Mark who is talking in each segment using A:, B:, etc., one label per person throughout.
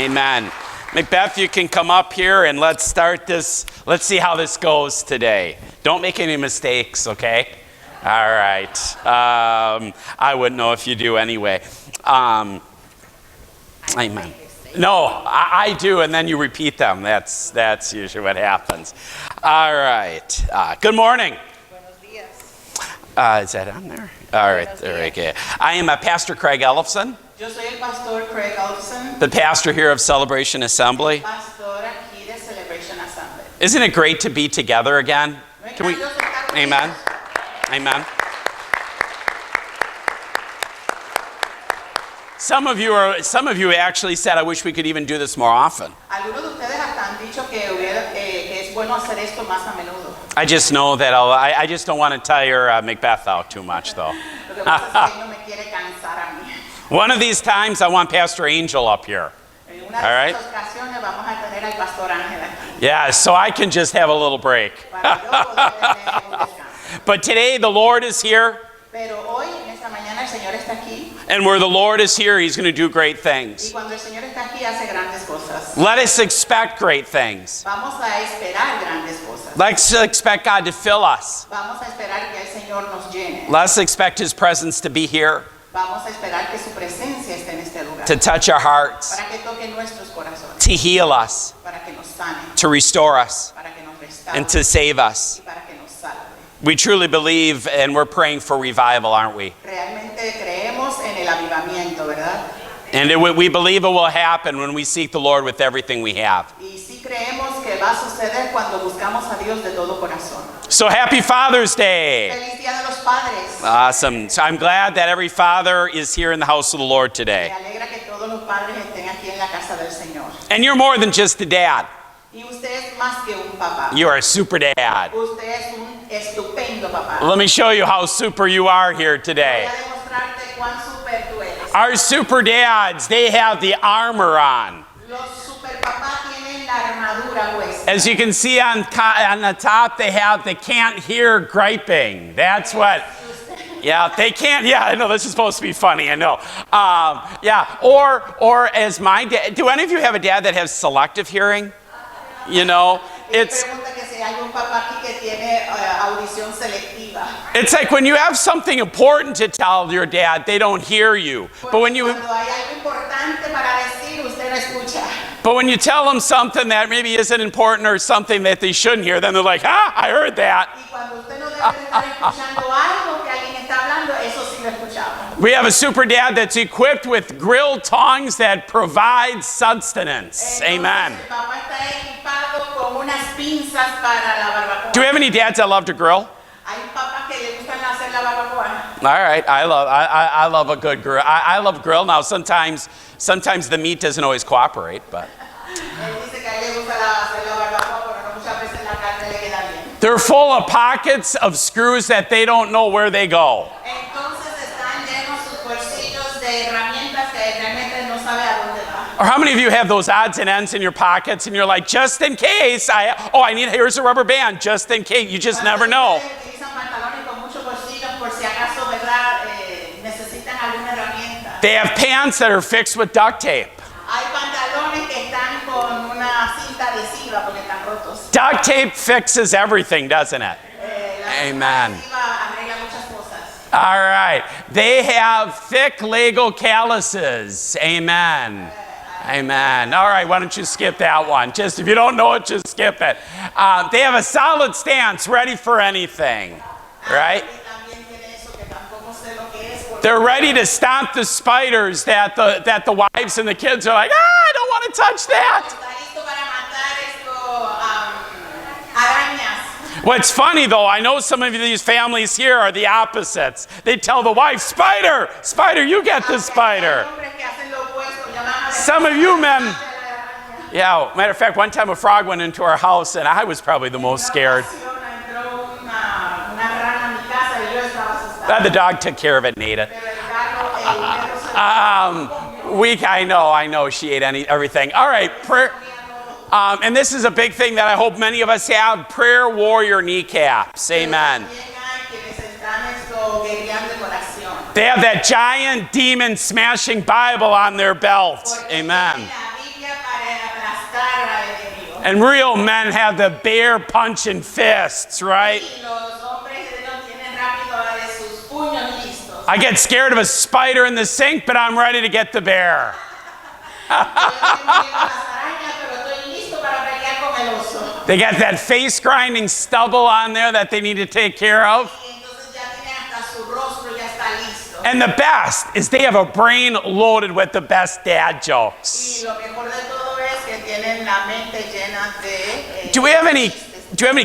A: Amen. Macbeth, you can come up here and let's start this. Let's see how this goes today. Don't make any mistakes, okay? All right. I wouldn't know if you do anyway. Amen. No, I do, and then you repeat them. That's usually what happens. All right. Good morning. Is that on there? All right. There we go. I am Pastor Craig Ellefsen.
B: Yo soy el pastor Craig Ellefsen.
A: The pastor here of Celebration Assembly.
B: Pastor aquí de Celebration Assembly.
A: Isn't it great to be together again? Can we? Amen. Amen. Some of you actually said, I wish we could even do this more often.
B: Algunos de ustedes hasta han dicho que es bueno hacer esto más a menudo.
A: I just know that I just don't want to tire Macbeth out too much, though.
B: Lo que pasa es que no me quiere cansar a mí.
A: One of these times, I want Pastor Angel up here.
B: En una de estas ocasiones vamos a tener al pastor Ángel aquí.
A: Yeah, so I can just have a little break.
B: Para yo poder tener un descanso.
A: But today, the Lord is here.
B: Pero hoy, en esta mañana, el Señor está aquí.
A: And where the Lord is here, He's going to do great
B: Y
A: things.
B: cuando el Señor está aquí, hace grandes cosas.
A: Let us expect great things.
B: Vamos a esperar grandes cosas.
A: Let's expect God to fill us.
B: Vamos a esperar que el Señor nos llene.
A: Let's expect His presence to be here,
B: Vamos a esperar que su presencia esté en este lugar.
A: to touch our hearts,
B: Para que toque nuestros corazones.
A: to heal us,
B: Para que nos sane.
A: to restore us,
B: Para que nos restaure.
A: and to save us.
B: Y para que nos salve.
A: We truly believe, and we're praying for revival, aren't we?
B: Realmente creemos en el avivamiento, ¿verdad?
A: And we believe it will happen when we seek the Lord with everything we have.
B: Y sí creemos que va a suceder cuando buscamos a Dios de todo corazón.
A: So happy Father's Day!
B: Feliz Día de los Padres.
A: Awesome. So I'm glad that every father is here in the house of the Lord
B: Me
A: today.
B: alegra que todos los padres estén aquí en la casa del Señor.
A: And you're more than just a dad.
B: Y usted es más que un papá.
A: You are a super dad.
B: Usted es un estupendo papá.
A: Let me show you how super you are here
B: Voy
A: today.
B: a demostrarte cuán super tú eres.
A: Our super dads, they have the armor on.
B: Los super papás tienen la armadura puesta.
A: As you can see on the top, they have the can't hear griping. That's what. Yeah, they can't. Yeah, I know this is supposed to be funny. I know. Yeah, or as my dad. Do any of you have a dad that has selective hearing? You know, it's like when you have something important to tell your dad, they don't hear you. But when you tell them something that maybe isn't important or something that they shouldn't hear, then they're like, ah, I heard that. We have a super dad that's equipped with grill tongs that provide sustenance. Amen. Do we have any dads that love to grill? All right, I love a good grill. I love grill. Now sometimes the meat doesn't always cooperate, but they're full of pockets of screws that they don't know where they go. Or how many of you have those odds and ends in your pockets and you're like, just in case, here's a rubber band, just in case, you just never know. They have pants that are fixed with duct tape. Duct tape fixes everything, doesn't it? Amen. All right. They have thick Lego calluses. Amen. Amen. All right, why don't you skip that one? Just if you don't know it, just skip it. They have a solid stance, ready for anything, right? They're ready to stomp the spiders that the wives and the kids are like, I don't want to touch that. What's funny though, I know some of these families here are the opposites. They tell the wife, spider, you get the spider. Some of you men, yeah, matter of fact, one time a frog went into our house and I was probably the most scared. The dog took care of it and ate it. I know, she ate everything. All right, prayer. And this is a big thing that I hope many of us have, prayer warrior kneecaps. Amen. They have that giant demon smashing Bible on their belt. Amen. And real men have the bear punching fists, right?
B: Y los hombres no tienen rápido de sus puños listos.
A: I get scared of a spider in the sink, but I'm ready to get the bear.
B: Yo tengo miedo a las arañas, pero estoy listo para pelear con el oso.
A: They got that face grinding stubble on there that they need to take care of.
B: Y entonces ya tiene hasta su rostro, ya está listo.
A: And the best is they have a brain loaded with the best dad jokes.
B: Y lo mejor de todo es que tienen la mente llena de...
A: Do we have any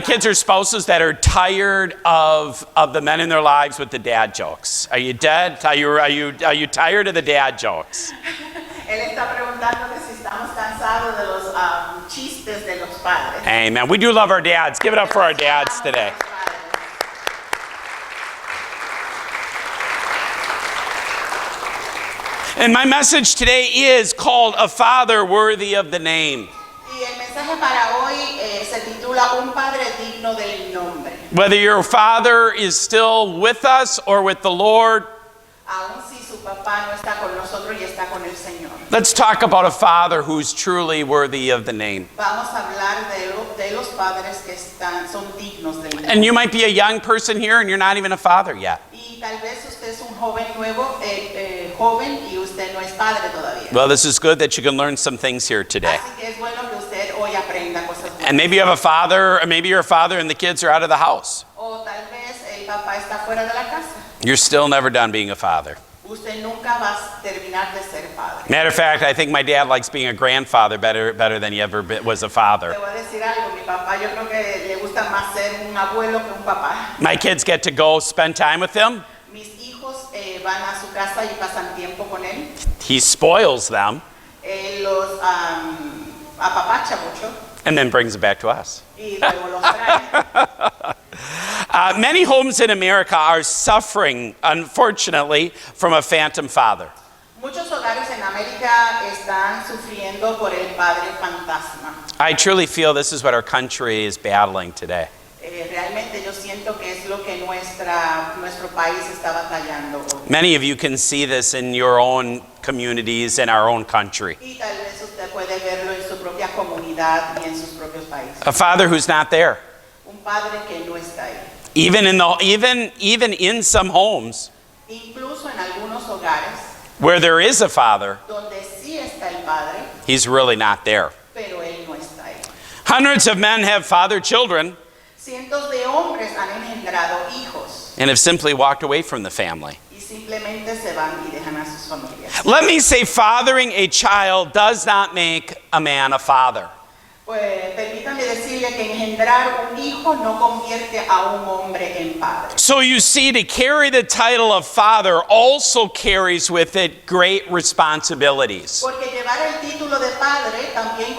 A: kids or spouses that are tired of the men in their lives with the dad jokes? Are you dead? Are you tired of the dad jokes?
B: Él está preguntando que si estamos cansados de los chistes de los padres.
A: Amen. We do love our dads. Give it up for our dads today. And my message today is called A Father Worthy of the Name.
B: Y el mensaje para hoy se titula Un padre digno del nombre.
A: Whether your father is still with us or with the Lord,
B: Aun si su papá no está con nosotros y está con el Señor.
A: let's talk about a father who's truly worthy of the name.
B: Vamos a hablar de los padres que son dignos del nombre.
A: And you might be a young person here and you're not even a father yet.
B: Y tal vez usted es un joven nuevo, joven y usted no es padre todavía.
A: Well, this is good that you can learn some things here today.
B: Así que es bueno que usted hoy aprenda cosas buenas.
A: And maybe you have a father, or maybe you're a father and the kids are out of the house.
B: O tal vez el papá está fuera de la casa.
A: You're still never done being a father.
B: Usted nunca va a terminar de ser padre.
A: Matter of fact, I think my dad likes being a grandfather better than he ever was a father.
B: Te voy a decir algo, mi papá yo creo que le gusta más ser un abuelo que un papá.
A: My kids get to go spend time with him.
B: Mis hijos van a su casa y pasan tiempo con él.
A: He spoils them
B: Él los apapacha mucho
A: and then brings it back to us.
B: y luego los trae.
A: Many homes in America are suffering, unfortunately, from a phantom father.
B: Muchos hogares en América están sufriendo por el padre fantasma.
A: I truly feel this is what our country is battling today.
B: Realmente yo siento que es lo que nuestro país está batallando hoy.
A: Many of you can see this in your own communities in our own country.
B: Y tal vez usted puede verlo en su propia comunidad y en sus propios países.
A: A father who's not there.
B: Un padre que no está ahí.
A: Even in some homes
B: Incluso en algunos hogares
A: where there is a father,
B: donde sí está el padre,
A: he's really not there.
B: pero él no está ahí.
A: Hundreds of men have fathered children
B: Cientos de hombres han engendrado hijos
A: and have simply walked away from the family.
B: y simplemente se van y dejan a sus familias.
A: Let me say, fathering a child does not make a man a father.
B: Pues permítame decirle que engendrar un hijo no convierte a un hombre en padre.
A: So you see, to carry the title of father also carries with it great responsibilities.
B: Porque llevar el título de padre también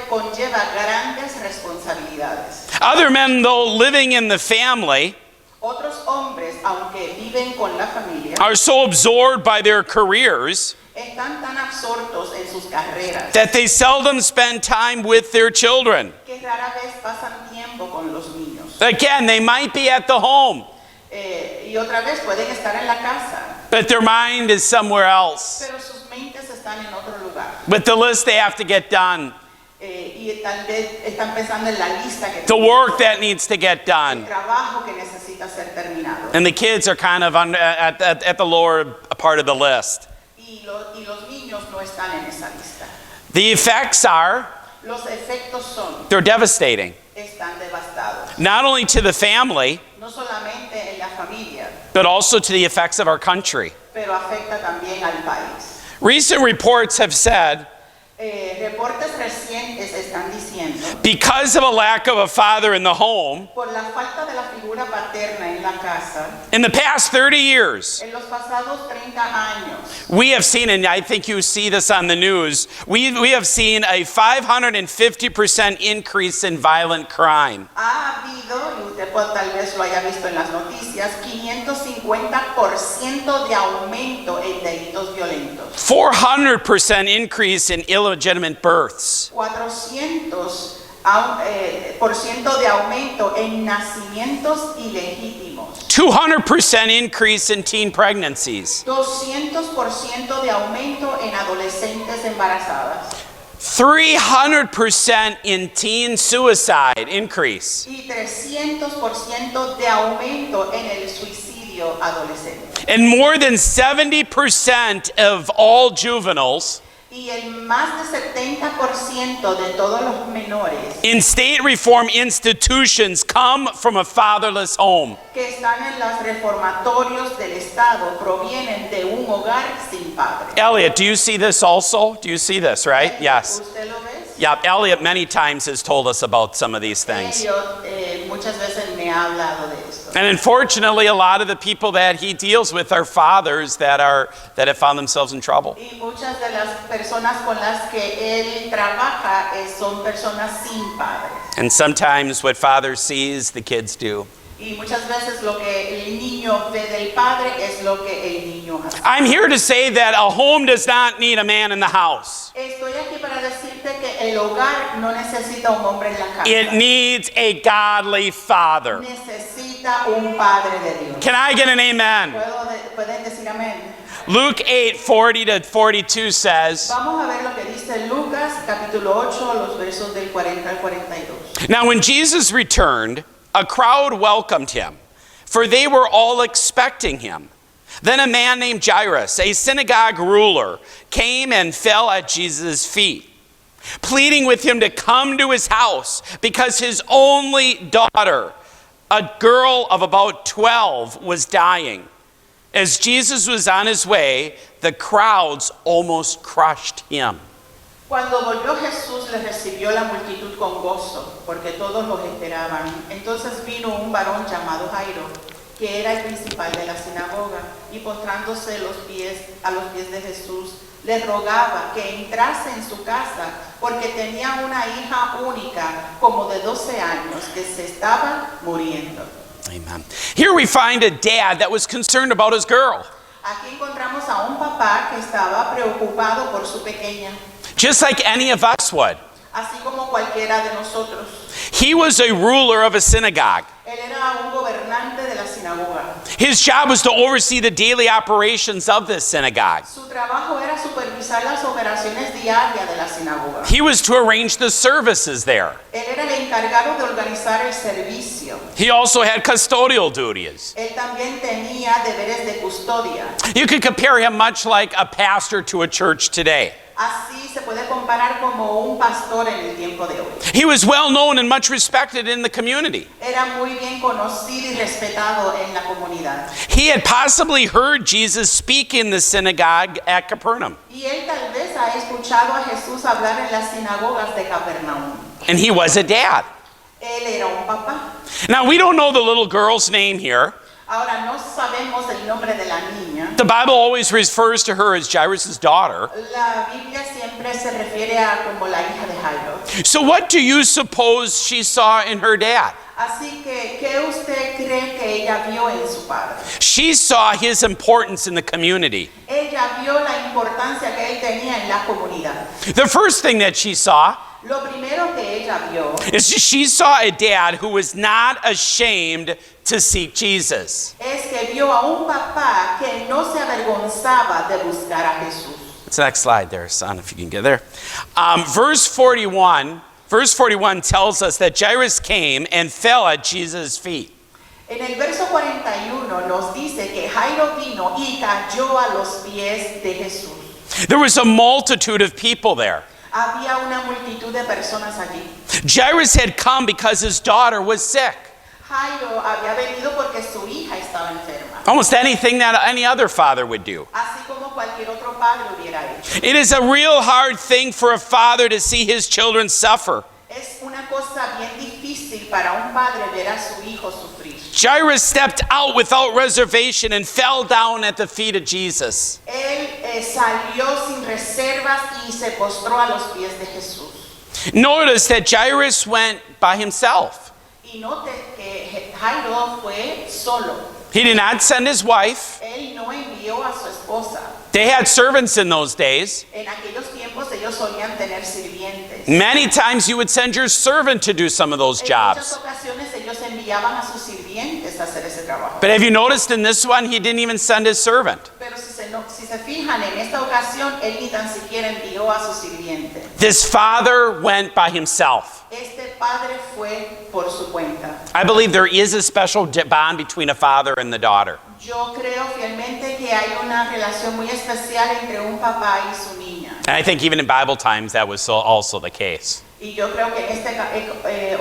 B: conlleva grandes responsabilidades.
A: Other men, though living in the family,
B: Otros hombres, aunque viven con la familia,
A: are so absorbed by their careers
B: están tan absortos en sus carreras
A: that they seldom spend time with their children.
B: que rara vez pasan tiempo con los niños.
A: Again, they might be at the home,
B: Y otra vez pueden estar en la casa,
A: but their mind is somewhere else
B: pero sus mentes están en otro lugar.
A: with the list they have to get done,
B: Y tal vez están pensando en la lista que
A: the
B: tienen,
A: work that needs to get
B: el
A: done.
B: trabajo que necesita ser terminado.
A: And the kids are kind of at the lower part of the list.
B: Y los niños no están en esa lista.
A: The effects are,
B: Los efectos son,
A: they're devastating.
B: están devastados.
A: Not only to the family,
B: No solamente en la familia,
A: but also to the effects of our country.
B: pero afecta también al país.
A: Recent reports have said,
B: Reportes recientes están diciendo,
A: because of a lack of a father in the home,
B: por la falta de la figura paterna en la casa,
A: in the past 30 years,
B: en los pasados 30 años,
A: we have seen, and I think you see this on the news, we have seen a 550% increase in violent crime.
B: ha habido, y usted tal vez lo haya visto en las noticias, 550% de aumento en delitos violentos.
A: 400% increase in illegitimate births.
B: 400% de aumento en nacimientos ilegítimos.
A: 200% increase in teen pregnancies.
B: 200% de aumento en adolescentes embarazadas.
A: 300% in teen suicide increase.
B: Y 300% de aumento en el suicidio adolescente.
A: And more than 70% of all juveniles
B: Y el más de 70% de todos los menores
A: in state reform institutions come from a fatherless home.
B: que están en los reformatorios del Estado provienen de un hogar sin padre.
A: Elliot, do you see this also? Do you see this, right? Yes.
B: ¿Usted lo ve?
A: Yeah, Elliot many times has told us about some of these things.
B: Elliot muchas veces me ha hablado de esto.
A: And unfortunately, a lot of the people that he deals with are fathers that have found themselves in trouble.
B: Y muchas de las personas con las que él trabaja son personas sin padres.
A: And sometimes what father sees, the kids do.
B: Y muchas veces lo que el niño ve del padre es lo que el niño hace.
A: I'm here to say that a home does not need a man in the house.
B: Estoy aquí para decirte que el hogar no necesita un hombre en la casa.
A: It needs a godly father.
B: Necesita un padre de Dios.
A: Can I get an amen?
B: ¿Pueden decir amén?
A: Luke 8:40-42 says,
B: Vamos a ver lo que dice Lucas capítulo 8, los versos del 40 al 42.
A: Now when Jesus returned, a crowd welcomed him, for they were all expecting him. Then a man named Jairus, a synagogue ruler, came and fell at Jesus' feet, pleading with him to come to his house because his only daughter, a girl of about 12, was dying. As Jesus was on his way, the crowds almost crushed him.
B: Cuando volvió Jesús, le recibió la multitud con gozo, porque todos los esperaban. Entonces vino un varón llamado Jairo, que era el principal de la sinagoga, y postrándose a los pies de Jesús, le rogaba que entrase en su casa, porque tenía una hija única, como de 12 años, que se estaba muriendo.
A: Amen. Here we find a dad that was concerned about his girl.
B: Aquí encontramos a un papá que estaba preocupado por su pequeña,
A: Just like any of us would.
B: así como cualquiera de nosotros.
A: He was a ruler of a synagogue.
B: Él era un gobernante de la sinagoga.
A: His job was to oversee the daily operations of this synagogue.
B: Su trabajo era supervisar las operaciones diarias de la sinagoga.
A: He was to arrange the services there.
B: Él era el encargado de organizar el servicio.
A: He also had custodial duties.
B: Él también tenía deberes de custodia.
A: You could compare him much like a pastor to a church today.
B: Así se puede comparar como un pastor en el tiempo de hoy.
A: He was well known and much respected in the community.
B: Era muy bien conocido y respetado en la comunidad.
A: He had possibly heard Jesus speak in the synagogue at Capernaum.
B: Y él tal vez ha escuchado a Jesús hablar en las sinagogas de Capernaum.
A: And he was a dad.
B: Él era un papá.
A: Now, we don't know the little girl's name here.
B: Ahora no sabemos el nombre de la niña.
A: The Bible always refers to her as Jairus' daughter.
B: La Biblia siempre se refiere a como la hija de Jairo.
A: So what do you suppose she saw in her dad?
B: Así que, ¿qué usted cree que ella vio en su padre?
A: She saw his importance in the community.
B: Ella vio la importancia que él tenía en la comunidad.
A: The first thing that she saw
B: Lo primero que ella vio
A: is she saw a dad who was not ashamed to seek Jesus.
B: es que vio a un papá que no se avergonzaba de buscar a Jesús.
A: It's the next slide there, son, if you can get there. Verse 41 tells us that Jairus came and fell at Jesus' feet.
B: En el verso 41 nos dice que Jairo vino y cayó a los pies de Jesús.
A: There was a multitude of people there.
B: Había una multitud de personas allí.
A: Jairus had come because his daughter was sick.
B: Jairo había venido porque su hija estaba enferma.
A: Almost anything that any other father would do.
B: Así como cualquier otro padre hubiera hecho.
A: It is a real hard thing for a father to see his children suffer.
B: Es una cosa bien difícil para un padre ver a su hijo sufrir.
A: Jairus stepped out without reservation and fell down at the feet of Jesus.
B: Él salió sin reservas y se postró a los pies de Jesús.
A: Notice that Jairus went by himself.
B: Y note que Jairo fue solo.
A: He did not send his wife.
B: Él no envió a su esposa.
A: They had servants in those days.
B: En aquellos tiempos ellos solían tener sirvientes.
A: Many times you would send your servant to do some of those
B: En muchas
A: jobs.
B: ocasiones ellos enviaban a sus sirvientes a hacer ese trabajo.
A: But have you noticed in this one, he didn't even send his servant?
B: Pero si se fijan, en esta ocasión él ni tan siquiera envió a su sirviente.
A: This father went by himself.
B: Este padre fue por su cuenta.
A: I believe there is a special bond between a father and the daughter.
B: Yo creo fielmente que hay una relación muy especial entre un papá y su niña.
A: And I think even in Bible times that was also the case.
B: Y yo creo que en esta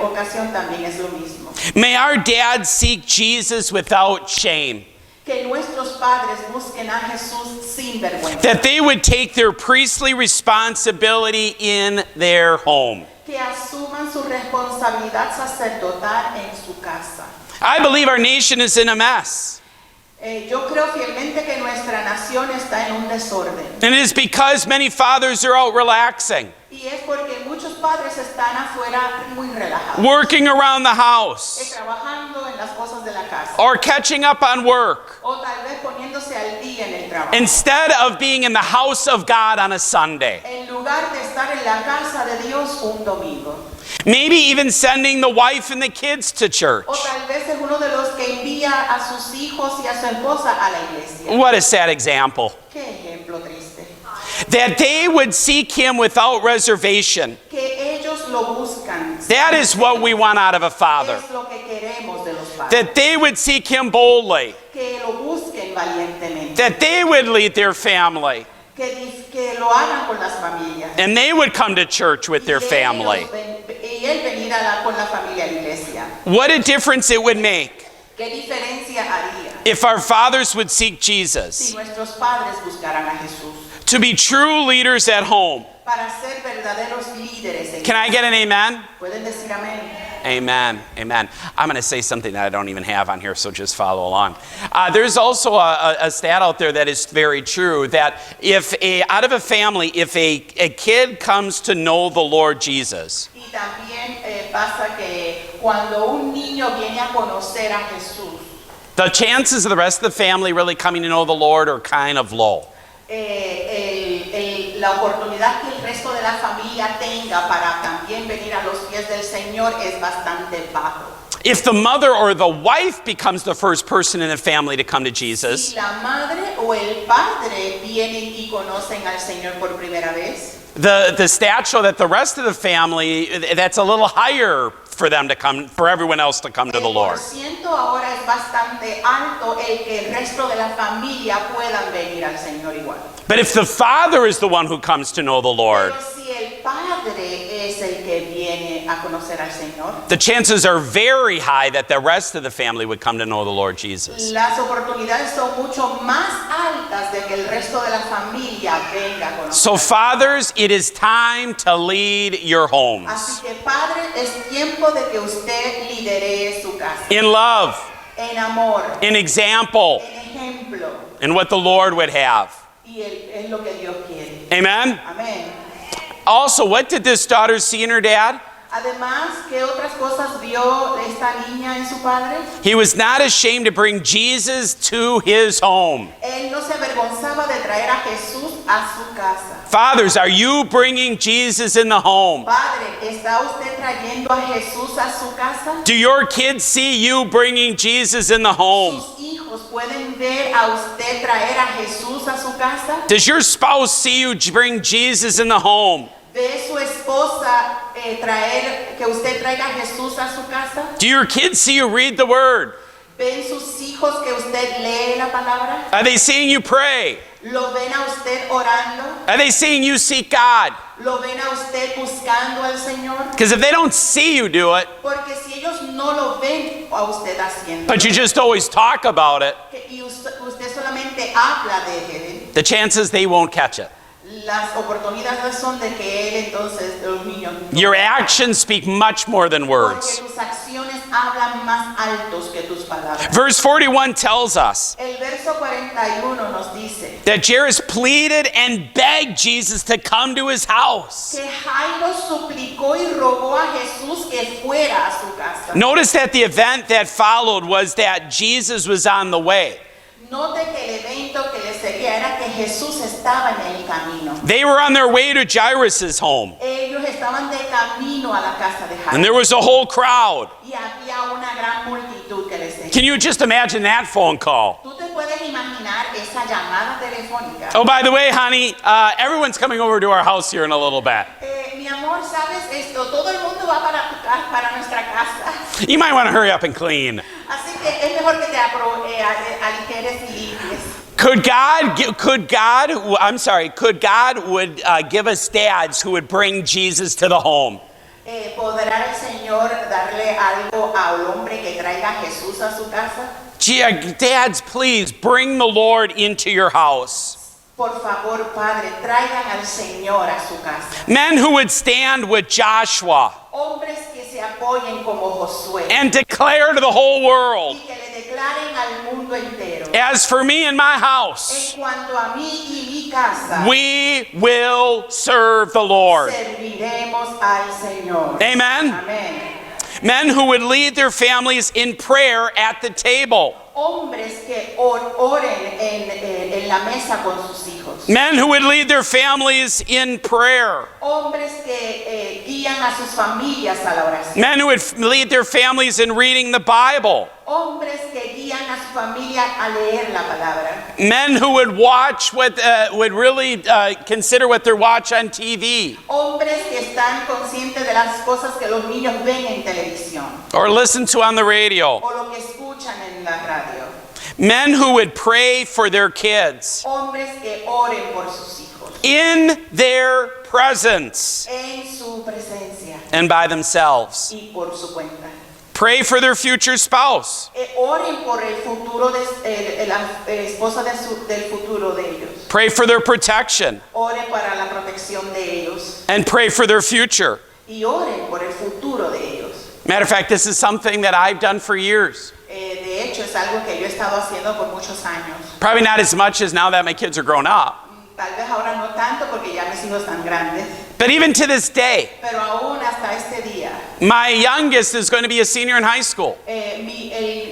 B: ocasión también es lo mismo.
A: May our dads seek Jesus without shame.
B: Que nuestros padres busquen a Jesús sin vergüenza.
A: That they would take their priestly responsibility in their home.
B: Que asuman su responsabilidad sacerdotal en su casa.
A: I believe our nation is in a mess.
B: Yo creo fielmente que nuestra nación está en un desorden.
A: And it is because many fathers are out relaxing,
B: Y es porque muchos padres están afuera muy relajados.
A: working around the house,
B: Trabajando en las cosas de la casa.
A: or catching up on work,
B: O tal vez poniéndose al día en el trabajo.
A: instead of being in the house of God on a Sunday.
B: En lugar de estar en la casa de Dios un domingo.
A: Maybe even sending the wife and the kids to church.
B: O tal vez es uno de los que envía a sus hijos y a su esposa a la iglesia.
A: What a sad example.
B: Qué ejemplo triste.
A: That they would seek him without reservation.
B: Que ellos lo buscan.
A: That is what we want out of a father.
B: Es lo que queremos de los padres.
A: That they would seek him boldly.
B: Que lo busquen valientemente.
A: That they would lead their family.
B: Que lo hagan con las familias.
A: And they would come to church with their family.
B: Y él venir con la familia a la iglesia.
A: What a difference it would make
B: ¿Qué diferencia haría
A: if our fathers would seek
B: si
A: Jesus
B: nuestros padres buscaran a Jesús
A: to be true leaders at home?
B: para ser verdaderos líderes? En
A: Can I get an amen?
B: ¿Pueden decir amén?
A: Amen. Amen. I'm going to say something that I don't even have on here, so just follow along. There's also a stat out there that is very true, that out of a family, if a kid comes to know the Lord Jesus,
B: Y también pasa que cuando un niño viene a conocer a Jesús,
A: the chances of the rest of the family really coming to know the Lord are kind of low.
B: La oportunidad que el resto de la familia tenga para también venir a los pies del Señor es bastante bajo.
A: If the mother or the wife becomes the first person in the family to come to Jesus,
B: Si la madre o el padre vienen y conocen al Señor por primera vez,
A: the stats show that the rest of the family, that's a little higher for them to come, for everyone else to come to the
B: el
A: Lord.
B: porciento ahora es bastante alto el que el resto de la familia puedan venir al Señor igual.
A: But if the father is the one who comes to know the Lord,
B: Pero si el padre es el que viene a conocer al Señor,
A: the chances are very high that the rest of the family would come to know the Lord Jesus.
B: las oportunidades son mucho más altas de que el resto de la familia venga a conocer.
A: So fathers, it is time to lead your homes
B: Así que padre, es tiempo de que usted lidere su casa
A: in love,
B: en amor,
A: in example,
B: en ejemplo,
A: and what the Lord would have.
B: y es lo que Dios quiere.
A: Amen?
B: Amén.
A: Also, what did this daughter see in her dad?
B: Además, ¿qué otras cosas vio esta niña en su padre?
A: He was not ashamed to bring Jesus to his home.
B: Él no se avergonzaba de traer a Jesús a su casa.
A: Fathers, are you bringing Jesus in the home?
B: Padre, ¿está usted trayendo a Jesús a su casa?
A: Do your kids see you bringing Jesus in the home?
B: ¿Sus hijos pueden ver a usted traer a Jesús a su casa?
A: Does your spouse see you bring Jesus in the home?
B: ¿Ve su esposa traer que usted traiga a Jesús a su casa?
A: Do your kids see you read the word?
B: ¿Ven sus hijos que usted lee la palabra?
A: Are they seeing you pray?
B: ¿Lo ven a usted orando?
A: Are they seeing you seek God?
B: ¿Lo ven a usted buscando al Señor?
A: Because if they don't see you do it,
B: Porque si ellos no lo ven a usted haciendo,
A: but you just always talk about it,
B: y usted solamente habla de él,
A: the chances they won't catch it.
B: las oportunidades son de que él entonces, de los niños,
A: Your actions speak much more than
B: porque
A: words.
B: tus acciones hablan más altos que tus palabras.
A: Verse 41 tells us
B: El verso 41 nos dice
A: that Jairus pleaded and begged Jesus to come to his house.
B: que Jairo suplicó y rogó a Jesús que fuera a su casa.
A: Notice that the event that followed was that Jesus was on the way.
B: Note que el evento que le seguía era que Jesús estaba en el camino.
A: They were on their way to Jairus' home,
B: Ellos estaban de camino a la casa de
A: and there
B: Jairo.
A: was a whole crowd.
B: Y había una gran multitud que le seguía.
A: Can you just imagine that phone call?
B: ¿Tú te puedes imaginar esa llamada telefónica?
A: Oh, by the way, honey, everyone's coming over to our house here in a little bit.
B: todo el mundo va para tu casa, para nuestra casa.
A: You might want to hurry up and clean.
B: Así que es mejor que te aligeres y limpies.
A: Could God would give us dads who would bring Jesus to the home?
B: ¿Podrá el Señor darle algo al hombre que traiga a Jesús a su casa?
A: Dads, please bring the Lord into your house.
B: Por favor, Padre, traigan al Señor a su casa.
A: Men who would stand with Joshua
B: Hombres que se apoyen como Josué.
A: and declare to the whole world,
B: Y que le declaren al mundo entero.
A: as for me and my house,
B: En cuanto a mí y mi casa,
A: we will serve the Lord.
B: serviremos al Señor.
A: Amen.
B: Amén.
A: Men who would lead their families in prayer at the table.
B: Hombres que oren en la mesa con sus hijos.
A: Men who would lead their families in prayer.
B: Hombres que guían a sus familias a la oración.
A: Men who would lead their families in reading the Bible.
B: Hombres que guían a su familia a leer la palabra.
A: Men who would watch would really consider what they watch on TV.
B: Hombres que están conscientes de las cosas que los niños ven en televisión
A: Or listen to on the radio.
B: o lo que escuchan en la radio.
A: Men who would pray for their kids
B: Hombres que oren por sus hijos
A: in their presence
B: en su presencia
A: and by themselves.
B: y por su cuenta.
A: Pray for their future spouse.
B: Oren por el futuro de la esposa del futuro de ellos.
A: Pray for their protection
B: Oren para la protección de ellos
A: and pray for their future.
B: y oren por el futuro de ellos.
A: Matter of fact, this is something that I've done for years.
B: De hecho, es algo que yo he estado haciendo por muchos años.
A: Probably not as much as now that my kids are grown up.
B: Tal vez ahora no tanto porque ya mis hijos están grandes,
A: But even to this day,
B: pero aún hasta este día,
A: my youngest is going to be a senior in high school.
B: el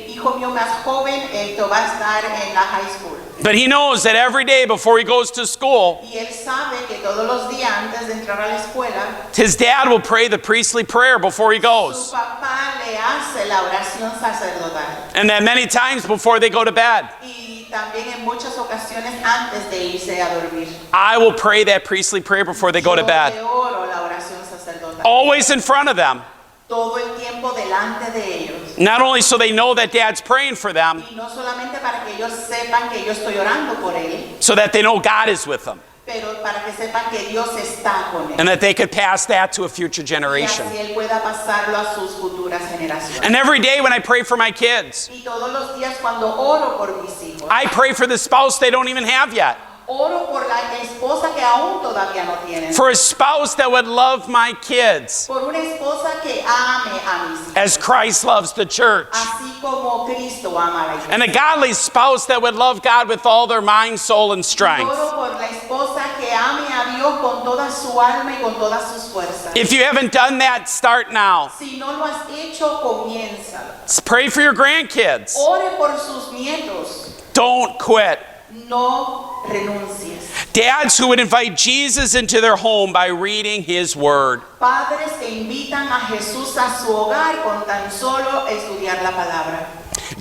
B: hijo mío más joven va a estar en la high school.
A: But he knows that every day before he goes to school,
B: Y él sabe que todos los días antes de entrar a la escuela,
A: his dad will pray the priestly prayer before he
B: su
A: goes.
B: papá le hace la oración sacerdotal.
A: And that many times before they go to bed,
B: Y también en muchas ocasiones antes de irse a dormir.
A: I will pray that priestly prayer before they go to
B: Yo
A: bed.
B: le oro la oración sacerdotal.
A: Always in front of them.
B: Todo el tiempo delante de ellos.
A: Not only so they know that dad's praying for them,
B: Y no solamente para que ellos sepan que yo estoy orando por él,
A: so that they know God is with them.
B: pero para que sepan que Dios está con él.
A: And that they could pass that to a future
B: Y
A: generation.
B: así él pueda pasarlo a sus futuras generaciones.
A: And every day when I pray for my kids,
B: Y todos los días cuando oro por mis hijos,
A: I pray for the spouse they don't even have yet.
B: oro por la esposa que aún todavía no tienen.
A: For a spouse that would love my kids
B: Por una esposa que ame a mis hijos.
A: as Christ loves the church.
B: Así como Cristo ama a la iglesia.
A: And a godly spouse that would love God with all their mind, soul, and strength.
B: Oro por la esposa que ame a Dios con toda su alma y con todas sus fuerzas.
A: If you haven't done that, start now.
B: Si no lo has hecho, comiénzalo.
A: Pray for your grandkids.
B: Ore por sus nietos.
A: Don't quit.
B: No renuncies.
A: Dads who would invite Jesus into their home by reading his word.
B: Padres que invitan a Jesús a su hogar con tan solo estudiar la palabra.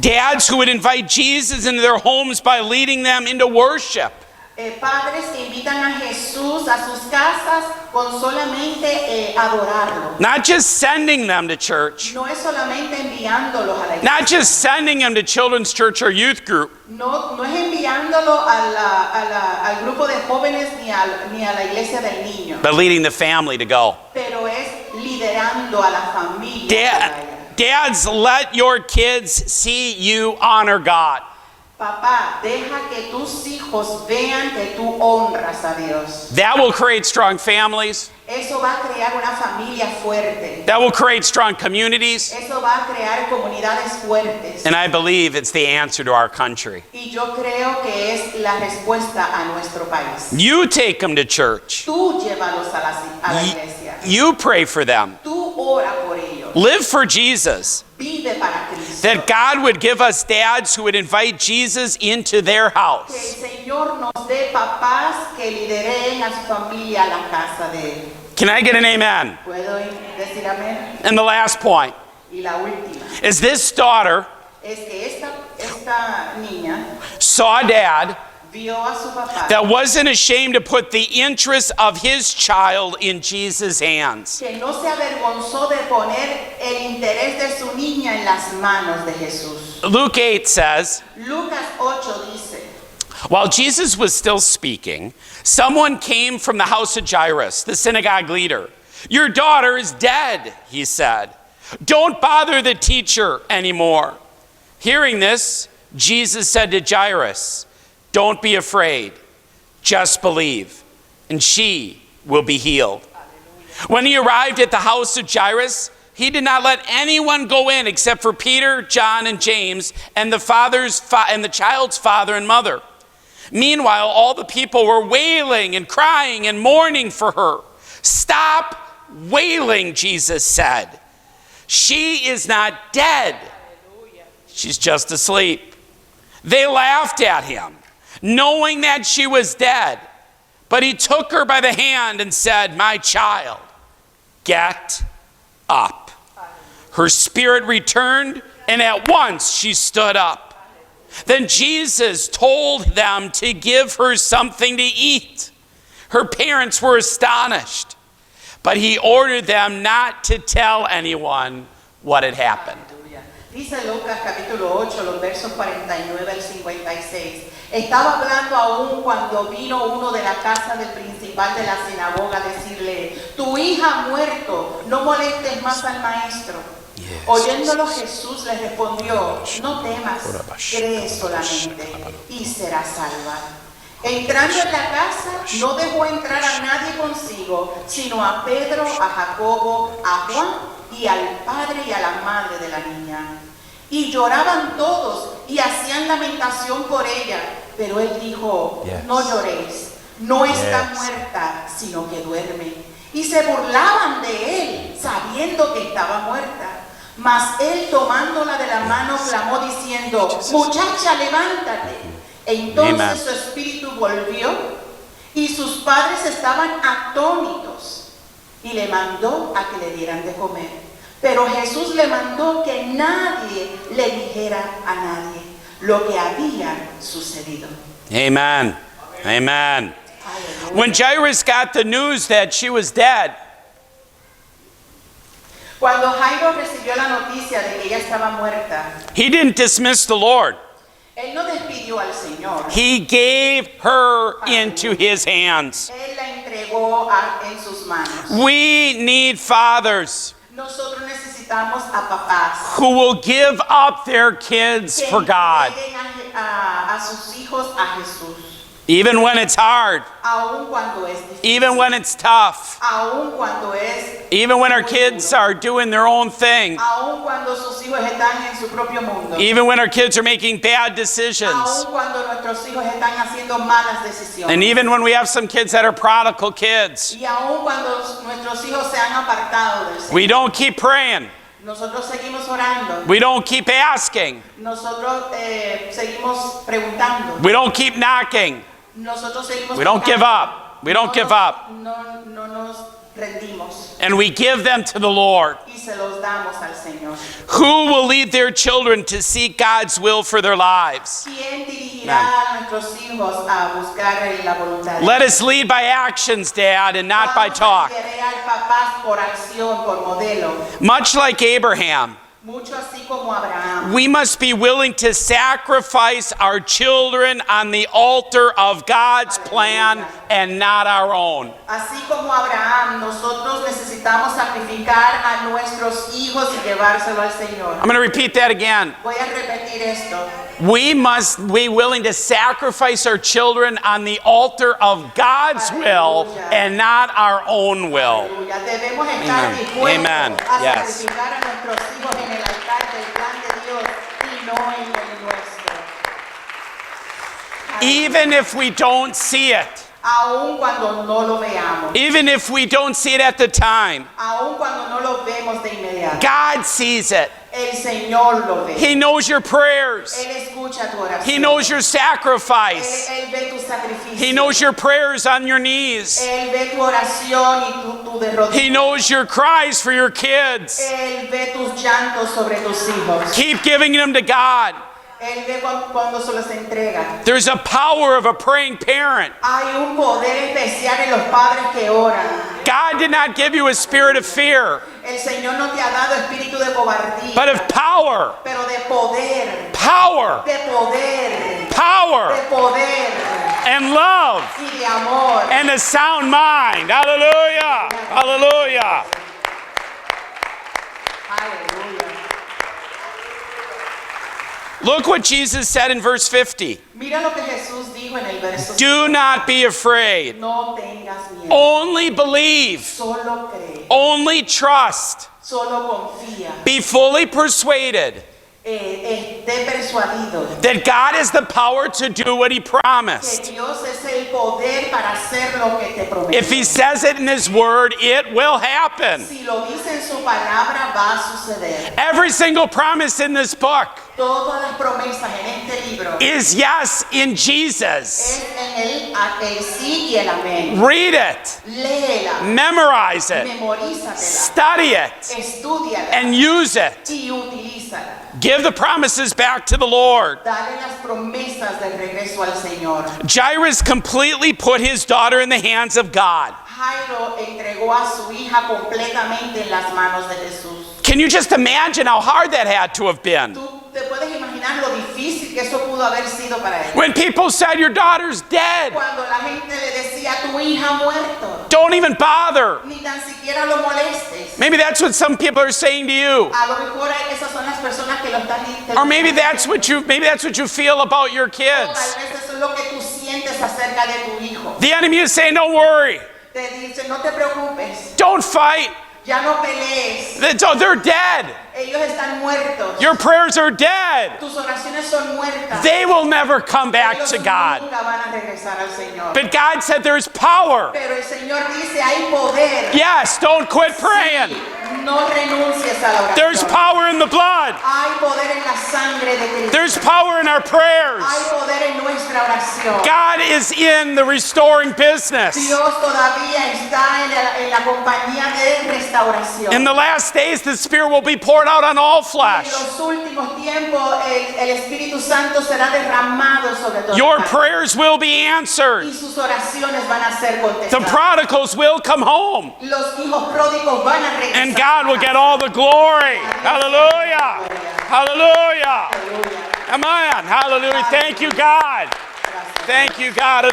A: Dads who would invite Jesus into their homes by leading them into worship.
B: Padres que invitan a Jesús a sus casas con solamente adorarlo.
A: Not just sending them to church.
B: No es solamente enviándolos a la iglesia.
A: Not just sending them to children's church or youth group.
B: No es enviándolo al grupo de jóvenes ni a la iglesia del niño.
A: But leading the family to go.
B: Pero es liderando a la familia.
A: Dads, let your kids see you honor God.
B: Papá, deja que tus hijos vean que tú honras a Dios.
A: That will create strong families.
B: Eso va a crear una familia fuerte.
A: That will create strong communities.
B: Eso va a crear comunidades fuertes.
A: And I believe it's the answer to our country.
B: Y yo creo que es la respuesta a nuestro país.
A: You take them to church.
B: Tú llévalos a la iglesia.
A: You pray for them.
B: Tú ora por ellos.
A: Live for Jesus.
B: Vive para Cristo.
A: That God would give us dads who would invite Jesus into their
B: Que
A: house.
B: el Señor nos dé papás que lideren a su familia a la casa de Él.
A: Can I get an amen?
B: ¿Puedo decir amén?
A: And the last point
B: Y la última
A: is this daughter
B: es que esta niña
A: saw dad
B: vio a su papá
A: that wasn't ashamed to put the interest of his child in Jesus' hands.
B: que no se avergonzó de poner el interés de su niña en las manos de Jesús.
A: Luke 8 says,
B: Lucas 8 dice,
A: while Jesus was still speaking, someone came from the house of Jairus, the synagogue leader. Your daughter is dead, he said. Don't bother the teacher anymore. Hearing this, Jesus said to Jairus, don't be afraid, just believe, and she will be healed. When he arrived at the house of Jairus, he did not let anyone go in except for Peter, John, and James, and the child's father and mother. Meanwhile, all the people were wailing and crying and mourning for her. Stop wailing, Jesus said. She is not dead. She's just asleep. They laughed at him, knowing that she was dead. But he took her by the hand and said, my child, get up. Her spirit returned, and at once she stood up. Then Jesus told them to give her something to eat. Her parents were astonished, but he ordered them not to tell anyone what had happened.
B: Dice Lucas capítulo 8, los versos 49 al 56. Estaba hablando aún cuando vino uno de la casa del principal de la sinagoga a decirle, tu hija ha muerto, no molestes más al maestro. Oyéndolo Jesús le respondió, no temas, cree solamente y serás salva. Entrando en la casa, no dejó entrar a nadie consigo, sino a Pedro, a Jacobo, a Juan y al padre y a la madre de la niña. Y lloraban todos y hacían lamentación por ella. Pero él dijo, no lloréis, no está muerta, sino que duerme. Y se burlaban de él, sabiendo que estaba muerta. Mas él tomándola de la mano clamó diciendo, muchacha, levántate. Entonces su espíritu volvió y sus padres estaban atónitos y le mandó a que le dieran de comer. Pero Jesús le mandó que nadie le dijera a nadie lo que había sucedido.
A: Amen. Amen. When Jairus got the news that she was dead,
B: cuando Jairo recibió la noticia de que ella estaba muerta,
A: he didn't dismiss the Lord.
B: Él no despidió al Señor.
A: He gave her into his hands.
B: Él la entregó en sus manos.
A: We need fathers
B: Nosotros necesitamos a papás
A: who will give up their kids
B: que
A: for God,
B: entreguen a sus hijos a Jesús.
A: even when it's hard,
B: Aun cuando es difícil.
A: even when it's tough,
B: Aun cuando es
A: even when our
B: muy
A: kids
B: duro.
A: are doing their own thing,
B: Aun cuando sus hijos están en su propio mundo.
A: even when our kids are making bad decisions,
B: Aun cuando nuestros hijos están haciendo malas decisiones.
A: and even when we have some kids that are prodigal kids.
B: Y aun cuando nuestros hijos se han apartado del Señor.
A: We don't keep praying.
B: Nosotros seguimos orando.
A: We don't keep asking.
B: Nosotros seguimos preguntando.
A: We don't keep knocking.
B: Nosotros seguimos
A: We don't give up. We don't give up.
B: No nos rendimos
A: And we give them to the Lord,
B: y se los damos al Señor.
A: who will lead their children to seek God's will for their lives.
B: ¿Quién dirigirá a nuestros hijos a buscar la voluntad?
A: Let us lead by actions, Dad, and not by talk.
B: Vamos a liderar papás por acción, por modelo.
A: Much like Abraham,
B: Mucho así como Abraham.
A: we must be willing to sacrifice our children on the altar of God's plan and not our own.
B: Así como Abraham, nosotros necesitamos sacrificar a nuestros hijos y llevárselo al Señor.
A: I'm going to repeat that again.
B: Voy a repetir esto.
A: We must be willing to sacrifice our children on the altar of God's will and not our own will.
B: Aleluya. Debemos estar
A: Amen.
B: dispuestos
A: Amen.
B: a
A: Yes.
B: sacrificar a nuestros hijos en el altar del plan de Dios y no en el nuestro.
A: Even if we don't see it,
B: Aun cuando no lo veamos,
A: even if we don't see it at the time,
B: aun cuando no lo vemos de inmediato,
A: God sees it.
B: el Señor lo ve.
A: He knows your prayers.
B: Él escucha tu oración.
A: He knows your sacrifice.
B: Él ve tu sacrificio.
A: He knows your prayers on your knees.
B: Él ve tu oración y tu de rodillas.
A: He knows your cries for your kids.
B: Él ve tus llantos sobre tus hijos.
A: Keep giving them to God.
B: Él ve cuando se los entrega.
A: There's a power of a praying parent.
B: Hay un poder especial en los padres que oran.
A: God did not give you a spirit of fear,
B: El Señor no te ha dado espíritu de cobardía,
A: but of power,
B: pero de poder,
A: power,
B: de poder,
A: power,
B: de poder
A: and love,
B: y de amor.
A: and a sound mind. Hallelujah. Hallelujah.
B: Aleluya.
A: Look what Jesus said in verse 50.
B: Mira lo que Jesús dijo en el verso.
A: Do not be afraid.
B: No tengas miedo.
A: Only believe.
B: Solo cree.
A: Only trust.
B: Solo confía.
A: Be fully persuaded
B: Esté persuadido
A: that God has the power to do what he
B: que
A: promised.
B: Dios es el poder para hacer lo que te prometió.
A: If he says it in his word, it will happen.
B: Si lo dice en su palabra, va a suceder.
A: Every single promise in this book
B: Todas las promesas en este libro
A: is yes in Jesus.
B: es en el sí y el amén.
A: Read it,
B: Léela,
A: memorize it,
B: memorízatela,
A: study it,
B: estúdiala
A: and use it.
B: y utilízala.
A: Give the promises back to the Lord.
B: Dale las promesas de regreso al Señor.
A: Jairus completely put his daughter in the hands of God.
B: Jairo entregó a su hija completamente en las manos de Jesús.
A: Can you just imagine how hard that had to have been?
B: Tú te puedes imaginar lo difícil que eso pudo haber sido para él.
A: When people said, your daughter's dead,
B: Cuando la gente le decía, tu hija ha muerto,
A: don't even bother.
B: ni tan siquiera lo molestes.
A: Maybe that's what some people are saying to you.
B: A lo mejor esas son las personas que lo están diciendo.
A: Or maybe that's what you feel about your
B: O tal
A: kids.
B: vez eso es lo que tú sientes acerca de tu hijo.
A: The enemy is saying, don't worry,
B: Te dice, no te preocupes,
A: don't fight.
B: ya no pelees.
A: They're dead.
B: Ellos están muertos.
A: Your prayers are dead.
B: Tus oraciones son muertas.
A: They will never come back
B: Ellos
A: to God.
B: nunca van a regresar al Señor.
A: But God said there's power.
B: Pero el Señor dice, hay poder.
A: Yes, don't quit praying.
B: No renuncies a la oración.
A: There's power in the blood.
B: Hay poder en la sangre de Cristo.
A: There's power in our prayers.
B: Hay poder en nuestra oración.
A: God is in the restoring business.
B: Dios todavía está en la compañía de restauración.
A: In the last days, the Spirit will be poured out on all
B: En
A: flesh.
B: los últimos tiempos, el Espíritu Santo será derramado sobre todo.
A: Your prayers will be answered.
B: Y sus oraciones van a ser
A: The
B: contestadas.
A: prodigals will come home.
B: Los hijos pródigos van a regresar.
A: And God will get all the glory. Hallelujah. Hallelujah.
B: Aleluya.
A: Amen. Hallelujah. Thank you, God. Thank you, God.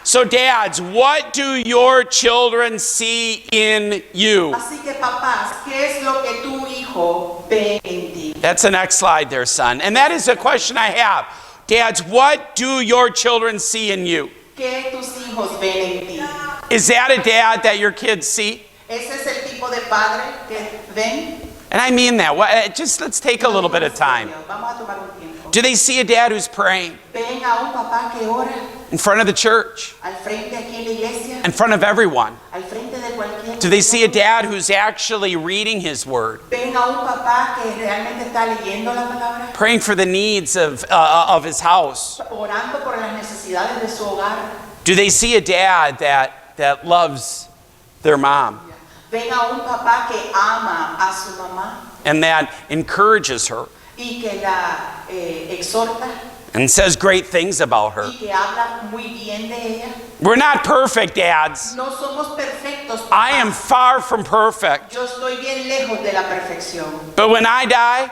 A: So, dads, what do your children see in you?
B: Así que papás, ¿qué es lo que tu hijo ve en ti?
A: That's the next slide there, son. And that is a question I have. Dads, what do your children see in you?
B: ¿Qué tus hijos ven en ti?
A: Is that a dad that your kids see?
B: ¿Ese es el tipo de padre que ven?
A: And I mean that. Just let's take a little bit of time.
B: Vamos a tomar un tiempo.
A: Do they see a dad who's praying
B: Ven a un papá que ora
A: in front of the church,
B: al frente aquí en la iglesia,
A: in front of everyone?
B: al frente de cualquier.
A: Do they see a dad who's actually reading his word,
B: Ven a un papá que realmente está leyendo la palabra,
A: praying for the needs of his house?
B: orando por las necesidades de su hogar.
A: Do they see a dad that loves their mom
B: Ven a un papá que ama a su mamá
A: and that encourages her
B: y que la exhorta
A: and says great things about her?
B: y que habla muy bien de ella.
A: We're not perfect, dads.
B: No somos perfectos, papás.
A: I am far from perfect.
B: Yo estoy bien lejos de la perfección.
A: But when I die,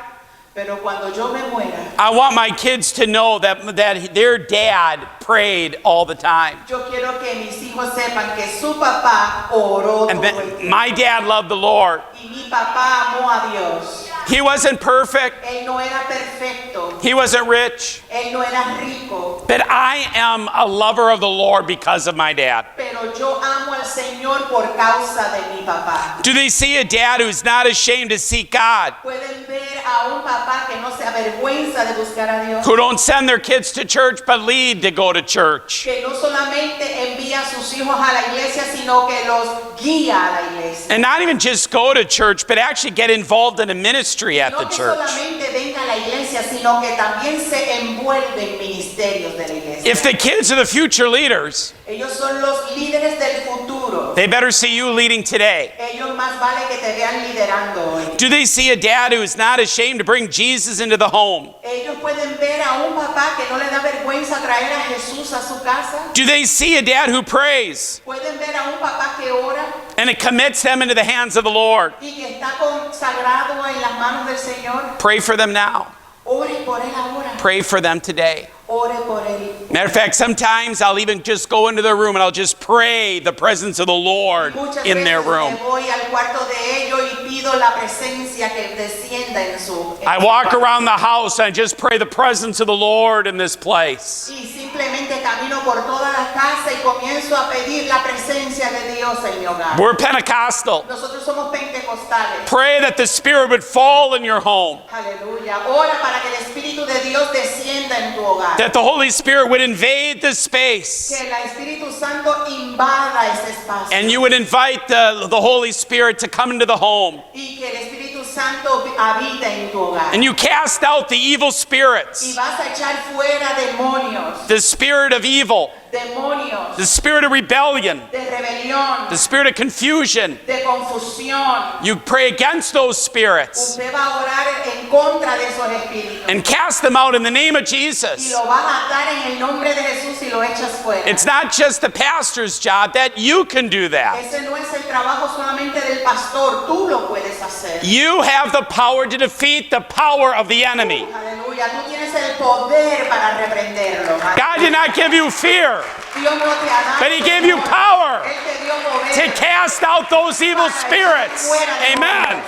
B: Pero cuando yo me muera,
A: I want my kids to know that their dad prayed all the time.
B: yo quiero que mis hijos sepan que su papá oró
A: And
B: todo el
A: that
B: tiempo.
A: my dad loved the Lord.
B: Y mi papá amó a Dios.
A: He wasn't perfect.
B: Él no era perfecto.
A: He wasn't rich.
B: Él no era rico.
A: But I am a lover of the Lord because of my dad.
B: Pero yo amo al Señor por causa de mi papá.
A: Do they see a dad who's not ashamed to seek God?
B: Pueden ver a un papá que no se avergüenza de buscar a Dios.
A: Who don't send their kids to church but lead to go to church?
B: Que no solamente envía a sus hijos a la iglesia, sino que los guía a la iglesia.
A: And not even just go to church, but actually get involved in a ministry at
B: No
A: the
B: que
A: church.
B: solamente venga a la iglesia, sino que también se envuelve en ministerios de la iglesia.
A: If the kids are the future leaders,
B: Ellos son los líderes del futuro.
A: They better see you leading today.
B: Ellos más vale que te vean liderando hoy.
A: Do they see a dad who is not ashamed to bring Jesus into the home?
B: Ellos pueden ver a un papá que no le da vergüenza traer a Jesús a su casa.
A: Do they see a dad who prays
B: Pueden ver a un papá que ora
A: and it commits them into the hands of the Lord?
B: y que está consagrado en las manos del Señor.
A: Pray for them now.
B: Ore por él ahora.
A: Pray for them today.
B: Ore por él.
A: Matter of fact, sometimes I'll even just go into their room and I'll just pray the presence of the Lord
B: Muchas
A: in their
B: veces
A: room.
B: me voy al cuarto de ellos y pido la presencia que descienda en su.
A: I walk around the house and I just pray the presence of the Lord in this place.
B: Y simplemente camino por toda la casa y comienzo a pedir la presencia de Dios en mi hogar.
A: We're Pentecostal.
B: Nosotros somos pentecostales.
A: Pray that the Spirit would fall in your home,
B: Aleluya. Ora para que el Espíritu de Dios descienda en tu hogar.
A: that the Holy Spirit would invade the space,
B: Que el Espíritu Santo invada ese espacio.
A: and you would invite the Holy Spirit to come into the home,
B: Y que el Espíritu Santo habite en tu hogar.
A: and you cast out the evil
B: Y
A: spirits,
B: vas a echar fuera demonios.
A: the spirit of evil,
B: Demonios.
A: the spirit of rebellion,
B: De rebelión.
A: the spirit of confusion.
B: De confusión.
A: You pray against those spirits
B: Usted va a orar en contra de esos espíritus.
A: and cast them out in the name of
B: Y
A: Jesus.
B: lo vas a atar en el nombre de Jesús y lo echas fuera.
A: It's not just the pastor's job, that you can do that.
B: Ese no es el trabajo solamente del pastor, tú lo puedes hacer.
A: You have the power to defeat the power of the enemy.
B: Aleluya, tú tienes el poder para reprenderlo.
A: God did not give you fear,
B: Dios no te ha dado
A: but He gave you
B: temor.
A: power
B: Él te dio poder
A: to cast out those evil spirits. Amen.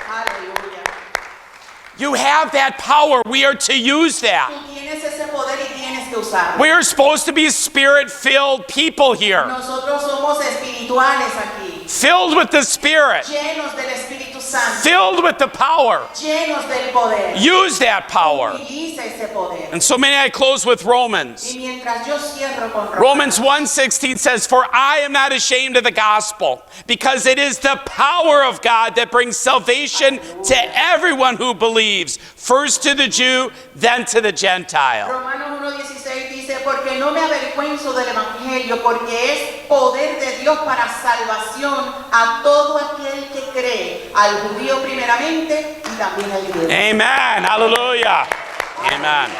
B: Aleluya.
A: You have that power. We are to use that.
B: Tú tienes ese poder y tienes que usarlo.
A: We are supposed to be spirit-filled people here,
B: Nosotros somos espirituales aquí,
A: filled with the Spirit,
B: llenos del Espíritu Santo,
A: filled with the power.
B: llenos del poder.
A: Use that power.
B: Utiliza ese poder.
A: And so may I close with Romans.
B: Y mientras yo cierro con
A: Romans 1:16 says, "For I am not ashamed of the gospel, because it is the power of God that brings salvation to everyone who believes, first to the Jew, then to the Gentile."
B: Romanos 1:16 dice, porque no me avergüenzo del evangelio, porque es poder de Dios para salvación a todo aquel que cree, al judío primeramente y también al griego.
A: Amen. Hallelujah. Amen.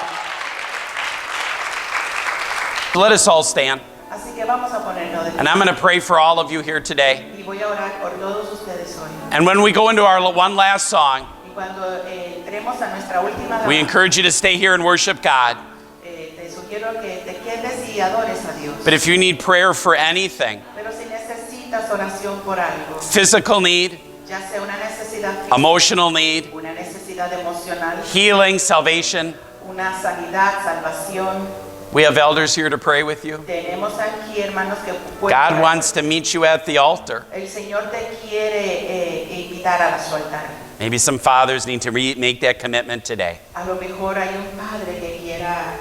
A: Let us all stand.
B: Así que vamos a ponernos de pie.
A: And I'm going to pray for all of you here today.
B: Y voy a orar por todos ustedes hoy.
A: And when we go into our one last song,
B: Y cuando entremos a nuestra última
A: we
B: danza,
A: encourage you to stay here and worship God.
B: te sugiero que te quedes y adores a Dios.
A: But if you need prayer for anything,
B: Pero si necesitas oración por algo,
A: physical need,
B: ya sea una necesidad física,
A: emotional need,
B: una necesidad emocional,
A: healing, salvation,
B: una sanidad, salvación,
A: we have elders here to pray with you.
B: tenemos aquí hermanos que pueden
A: God
B: orar.
A: wants to meet you at the altar.
B: El Señor te quiere invitar a su altar.
A: Maybe some fathers need to make that commitment today.
B: A lo mejor hay un padre que quiera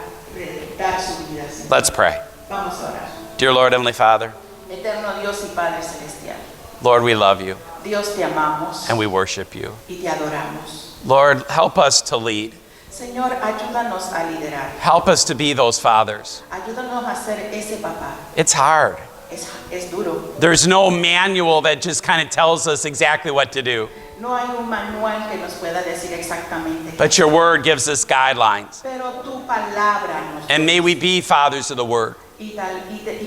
B: dar su vida. ¿Sí?
A: Let's pray.
B: Vamos a orar.
A: Dear Lord, Heavenly Father,
B: Eterno Dios y Padre Celestial,
A: Lord, we love you
B: Dios te amamos
A: and we worship you.
B: y te adoramos.
A: Lord, help us to lead.
B: Señor, ayúdanos a liderar.
A: Help us to be those fathers.
B: Ayúdanos a ser ese papá.
A: It's hard.
B: Es duro.
A: There's no manual that just kind of tells us exactly what to do.
B: No hay un manual que nos pueda decir exactamente.
A: But your word gives us guidelines.
B: Pero tu palabra nos
A: And may we be fathers of the word.
B: y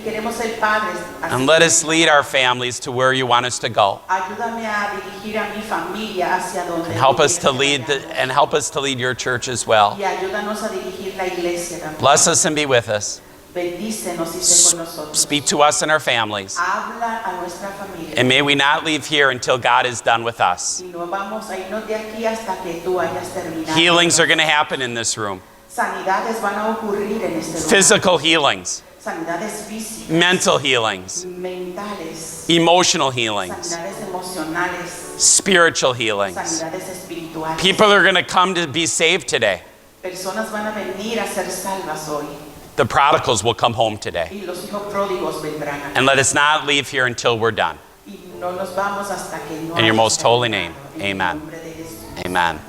B: queremos ser padres. Así
A: And let us lead our families to where you want us to go.
B: Ayúdame a dirigir a mi familia hacia donde
A: Help
B: tú
A: us to
B: quieres
A: lead
B: que vayamos.
A: and help us to lead your church as well.
B: Y ayúdanos a dirigir la iglesia también.
A: Bless us and be with us.
B: Bendícenos y sé con nosotros.
A: Speak to us and our families.
B: Habla a nuestra familia.
A: And may we not leave here until God is done with us.
B: Y no vamos a irnos de aquí hasta que tú hayas terminado.
A: Healings are going to happen in this room.
B: Sanidades van a ocurrir en este lugar.
A: Physical healings,
B: Sanidades físicas,
A: mental healings,
B: mentales,
A: emotional healings,
B: sanidades emocionales,
A: spiritual healings.
B: sanidades espirituales.
A: People are going to come to be saved today.
B: Personas van a venir a ser salvas hoy.
A: The prodigals will come home today.
B: Y los hijos pródigos vendrán aquí.
A: And let us not leave here until we're done.
B: Y no nos vamos hasta que no
A: In your
B: hayamos
A: most holy
B: terminado.
A: name,
B: En el
A: amen.
B: nombre de Jesús.
A: Amen.